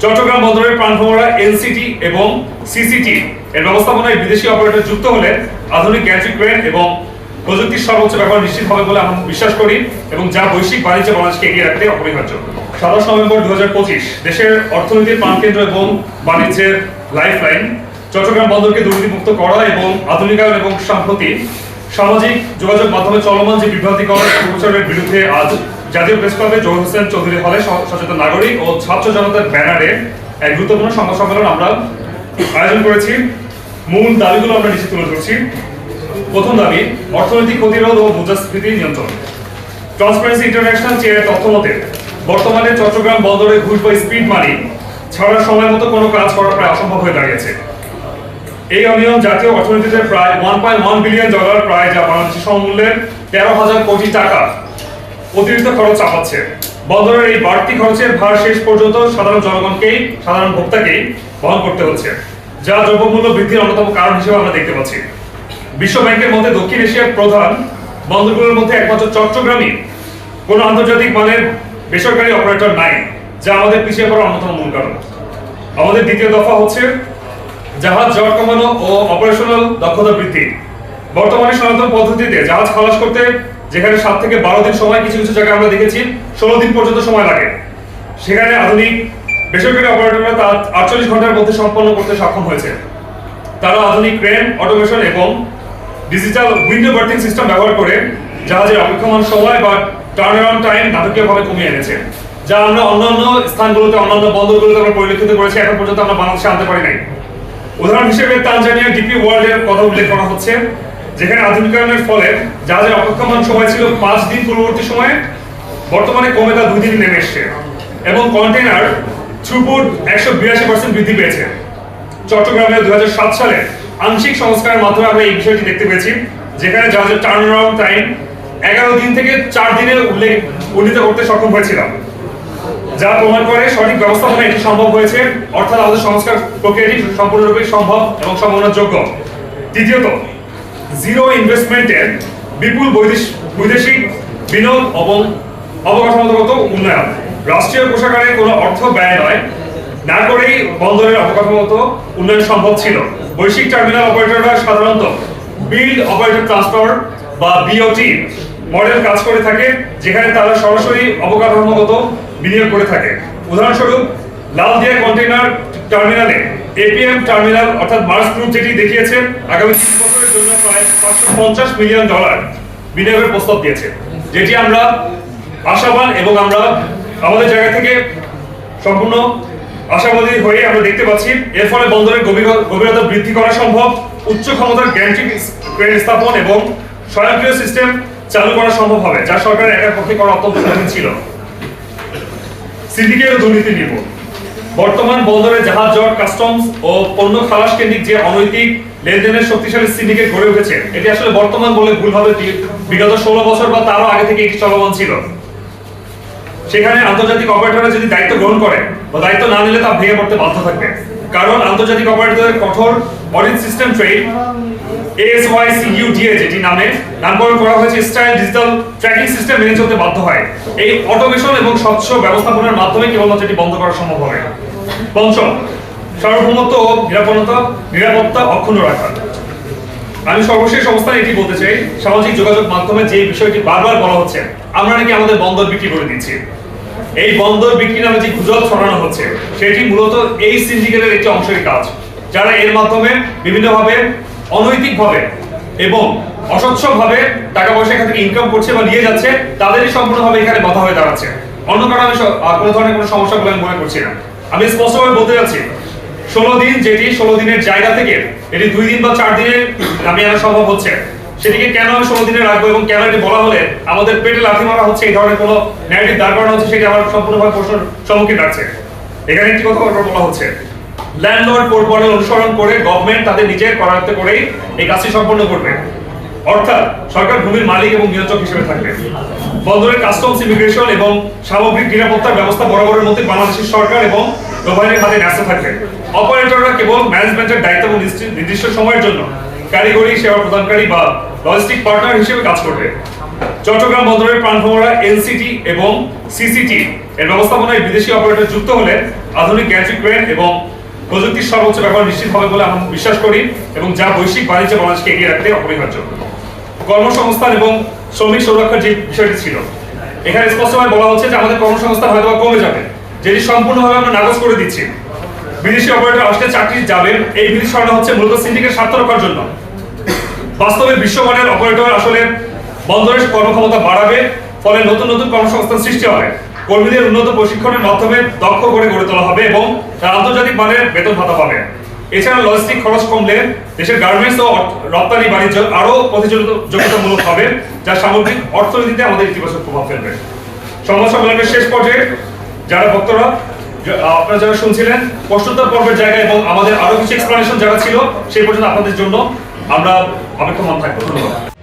চট্টগ্রাম বন্দরের প্রাণভোমরা এলসিটি এবং সিসিটি এর ব্যবস্থাপনায় বিদেশি অপারেটর যুক্ত হলে আধুনিক গ্যান্ট্রিক ক্রেন এবং প্রযুক্তির সর্বোচ্চ ব্যবহার নিশ্চিত হবে বলে আমরা বিশ্বাস করি এবং যা বৈশ্বিক বাণিজ্য বাংলাদেশকে এগিয়ে রাখতে অপরিহার্য। 27 নভেম্বর 2025 দেশের অর্থনীতির প্রাণকেন্দ্র এবং বাণিজ্যের লাইফলাইন চট্টগ্রাম বন্দরকে দুর্নীতিমুক্ত করা এবং আধুনিকায়ন এবং সম্প্রতি সামাজিক যোগাযোগ মাধ্যমে চলমান যে বিভ্রান্তিকর প্রচারের বিরুদ্ধে আজ জাতীয় প্রেস ক্লাবে জহুর হোসেন চৌধুরী হলে সচেতন নাগরিক ও ছাত্র জনতার ব্যানারে এক গুরুত্বপূর্ণ সংবাদ সম্মেলন আমরা আয়োজন করেছি। মূল দাবিগুলো আমরা নিচে তুলে ধরছি। প্রথম দাবি, অর্থনৈতিক প্রতিরোধ ও মুদ্রাস্ফীতি নিয়ন্ত্রণ। ট্রান্সপারেন্সি ইন্টারন্যাশনাল চেয়ারের তথ্য মতে বর্তমানে চট্টগ্রাম বন্দরে ঘুষ বা স্পিড মানি ছাড়ার সময় মতো কোনো কাজ করা প্রায় অসম্ভব হয়ে দাঁড়িয়েছে। এই অনিয়ম জাতীয় অর্থনীতিতে প্রায় $1.1 বিলিয়ন, প্রায় যা বাংলাদেশি সমমূল্যের 13,000 কোটি টাকা অতিরিক্ত খরচ চাপাচ্ছে। বন্দরের এই বাড়তি খরচের ভার শেষ পর্যন্ত সাধারণ ভোক্তাকেই বহন করতে হচ্ছে, যা দ্রব্যমূল্য বৃদ্ধির অন্যতম কারণ হিসেবে আমরা দেখতে পাচ্ছি। বিশ্ব ব্যাংকের মধ্যে দক্ষিণ এশিয়ার প্রধান বন্দরগুলোর মধ্যে একমাত্র চট্টগ্রামই কোনো আন্তর্জাতিক মানের বেসরকারি অপারেটর নাই, যা আমাদের পিছিয়ে পড়ার অন্যতম মূল কারণ। আমাদের দ্বিতীয় দফা হচ্ছে জাহাজ জট কমানো ও অপারেশনাল দক্ষতা বৃদ্ধি। বর্তমানে সনাতন পদ্ধতিতে জাহাজ খালাস করতে যেখানে 7 থেকে 12 দিন সময়, কিছু কিছু জায়গায় আমরা দেখেছি 16 দিন পর্যন্ত সময় লাগে, সেখানে আধুনিক বেসরকারি অপারেটররা তা 48 ঘন্টার মধ্যে সম্পন্ন করতে সক্ষম হয়েছে। তারা আধুনিক ক্রেন, অটোমেশন এবং ডিজিটাল উইন্ডো বার্থিং সিস্টেম ব্যবহার করে জাহাজের অপেক্ষমান সময় বা টার্ন অ্যারাউন্ড টাইম নাটকীয়ভাবে কমিয়ে এনেছে, যা আমরা অন্যান্য স্থানগুলোতে, অন্যান্য বন্দরগুলোতে আমরা পরিলক্ষিত করেছি, এখন পর্যন্ত আমরা বাংলাদেশে আনতে পারি নাই। উদাহরণ হিসেবে তানজানিয়ার ডিপি ওয়ার্ল্ডের কথা উল্লেখ করা হচ্ছে, যেখানে আধুনিকায়নের ফলে জাহাজের অপেক্ষমান সময় ছিল 5 দিন পূর্ববর্তী সময়ে, বর্তমানে কমে তা 2 দিনে নেমে এসছে এবং কন্টেইনার থ্রুপুট 182% বৃদ্ধি পেয়েছে। চট্টগ্রামে 2007 সালে আংশিক সংস্কারের মাধ্যমে আমরা এই বিষয়টি দেখতে পেয়েছি, যেখানে জাহাজের টার্ন অ্যারাউন্ড টাইম 11 দিন থেকে 4 দিনে উন্নীত করতে সক্ষম হয়েছিলাম, যা প্রমাণ করে সঠিক ব্যবস্থাপনা এটি সম্ভব হয়েছে, অর্থাৎ আমাদের সংস্কার প্রক্রিয়াটি সম্পূর্ণরূপে সম্ভব এবং সম্ভাবনাযোগ্য। তৃতীয়ত, জিরো ইনভেস্টমেন্টের বিপুল বৈদেশিক বিনিয়োগ এবং অবকাঠামোগত উন্নয়ন। রাষ্ট্রীয় কোষাগারে কোনো অর্থ ব্যয় না করেই বন্দরের অবকাঠামোগত উন্নয়ন সম্ভব ছিল। বৈশ্বিক টার্মিনাল অপারেটররা সাধারণত বিল্ড অপারেটর ট্রান্সফার বা বিওটি মডেল কাজ করে থাকে, যেখানে তারা সরাসরি অবকাঠামোগত বিনিয়োগ করে থাকে। উদাহরণস্বরূপ, লালদিয়া কন্টেইনার টার্মিনালে এপিএম টার্মিনাল অর্থাৎ মার্স গ্রুপ যেটি দেখিয়েছে আগামী 3 বছরের জন্য প্রায় $550 মিলিয়ন বিনিয়োগের প্রস্তাব দিয়েছে, যেটি আমরা আশাবান এবং আমরা আমাদের জায়গা থেকে সম্পূর্ণ আশাবাদী হয়ে আমরা দেখতে পাচ্ছি। এর ফলে বন্দরের গভীরতা বৃদ্ধি করা সম্ভব, উচ্চ ক্ষমতার গ্যান্ট্রিক ক্রেন স্থাপন এবং স্বয়ংক্রিয় সিস্টেম চালু করা সম্ভব হবে, যা সরকারের একার পক্ষে করা অত্যন্ত কঠিন ছিল। সিন্ডিকেট ও দুর্নীতি নির্মূল। বর্তমান বন্দরে জাহাজ জট, কাস্টমস ও পণ্য খালাস কেন্দ্রিক যে অনৈতিক লেনদেনের শক্তিশালী সিন্ডিকেট গড়ে উঠেছে, এটি আসলে বর্তমান বলে ভুল হবে। বিগত 16 বছর বা তারও আগে থেকে এটি চলমান ছিল। সেখানে আন্তর্জাতিক অপারেটররা যদি দায়িত্ব গ্রহণ করে বা দায়িত্ব না নিলে তা ভেঙে পড়তে বাধ্য থাকবে, কারণ আন্তর্জাতিক অপারেটরদের কঠোর অডিট সিস্টেম ট্রেড ASYCUDA যেটি নামকরণ করা হয়েছে স্টাইল ডিজিটাল ট্র্যাকিং সিস্টেম মেনে চলতে বাধ্য হয়। এই অটোমেশন এবং স্বচ্ছ ব্যবস্থাপনার মাধ্যমে কেবলমাত্র এটি বন্ধ করা সম্ভব হবে। পঞ্চম, সার্বভৌমত্ব ও নিরাপত্তা অক্ষুণ্ণ রাখা। আমি সর্বশেষ অবস্থায় এটি বলতে চাই, সামাজিক যোগাযোগ মাধ্যমে যে বিষয়টি বারবার বলা হচ্ছে, আমরা নাকি আমাদের বন্দর বিক্রি করে দিচ্ছি। এই বন্দর বিক্রি নামে যে গুজব ছড়ানো হচ্ছে, সেটি মূলত এই সিন্ডিকেটের একটি অংশের কাজ, যারা এর মাধ্যমে বিভিন্নভাবে অনৈতিকভাবে এবং অস্বচ্ছভাবে টাকা পয়সা এখান থেকে ইনকাম করছে বা নিয়ে যাচ্ছে, তাদেরই সম্পূর্ণভাবে এখানে বাধা হয়ে দাঁড়াচ্ছে। অন্য কারণে আমি কোনো ধরনের কোনো সমস্যা বলে আমি মনে করছি না। আমি স্পষ্টভাবে বলতে যাচ্ছি, 16 দিন যেটি 16 দিনের জায়গা থেকে এটি 2 দিন বা 4 দিনে নামিয়ে আনা সম্ভব হচ্ছে, সেটিকে কেন আমি 16 দিনে রাখবো এবং কেন এটি বলা হলে আমাদের পেটে লাথি মারা হচ্ছে, এই ধরনের কোনো ন্যারেটিভ দাঁড় করানো হচ্ছে, সেটি আমার সম্পূর্ণভাবে প্রশ্নের সম্মুখীন রাখছে। এখানে একটি কথা বলা হচ্ছে, ল্যান্ডলর্ড পোর্ট মডেল অনুসরণ করে গভর্নমেন্ট তাদের নিজের করায়ত্ত করেই এই কাজটি সম্পন্ন করবে, অর্থাৎ সরকার ভূমির মালিক এবং নিয়ন্ত্রক হিসেবে থাকবে। বন্দরের কাস্টমস, ইমিগ্রেশন এবং সামগ্রিক নিরাপত্তার ব্যবস্থা বরাবরের মধ্যে বাংলাদেশের সরকার এবং নৌবাহিনীর হাতে ন্যস্ত থাকবে। অপারেটররা কেবল ম্যানেজমেন্টের দায়িত্ব এবং নির্দিষ্ট সময়ের জন্য কারিগরি সেবা প্রদানকারী বা লজিস্টিক পার্টনার হিসেবে কাজ করবে। চট্টগ্রাম বন্দরের প্রাণভোমরা এলসিটি এবং সিসিটি এর ব্যবস্থাপনায় বিদেশি অপারেটর যুক্ত হলে আধুনিক গ্যান্ট্রি ক্রেন এবং প্রযুক্তির সর্বোচ্চ ব্যবহার নিশ্চিত হবে বলে আমরা বিশ্বাস করি এবং যা বৈশ্বিক বাণিজ্য বাংলাদেশকে এগিয়ে রাখতে অপরিহার্য। কর্মসংস্থান এবং শ্রমিক সুরক্ষার যে বিষয়টি ছিল, এখানে স্পষ্টভাবে বলা হচ্ছে যে আমাদের কর্মসংস্থান হয়তো কমে যাবে, যেটি সম্পূর্ণভাবে আমরা নাকচ করে দিচ্ছি। বিদেশি অপারেটর আসলে চাকরি যাবে, এই বিধি সরানো হচ্ছে মূলত সিন্ডিকেট স্বার্থ রক্ষার জন্য। বাস্তবে বিশ্বমানের অপারেটর আসলে বন্দরের কর্মক্ষমতা বাড়াবে, ফলে নতুন নতুন কর্মসংস্থান সৃষ্টি হবে। কর্মীদের উন্নত প্রশিক্ষণের মাধ্যমে দক্ষ করে গড়ে তোলা হবে এবং তারা আন্তর্জাতিক মানের বেতন ভাতা পাবে। এছাড়া লজিস্টিক খরচ কমলে দেশের গার্মেন্টস ও রপ্তানি বাণিজ্য আরো প্রতিযোগিতামূলক হবে, যা সামগ্রিক অর্থনীতিতে আমাদের ইতিবাচক প্রভাব ফেলবে। সংবাদ সম্মেলনের শেষ পর্যায়ে যারা বক্তারা আপনারা যারা শুনছিলেন, প্রশ্নোত্তর পর্বের জায়গায় এবং আমাদের আরো কিছু এক্সপ্লেনেশন যারা ছিল সেই পর্যন্ত আপনাদের জন্য আমরা অপেক্ষমান থাকবো। ধন্যবাদ।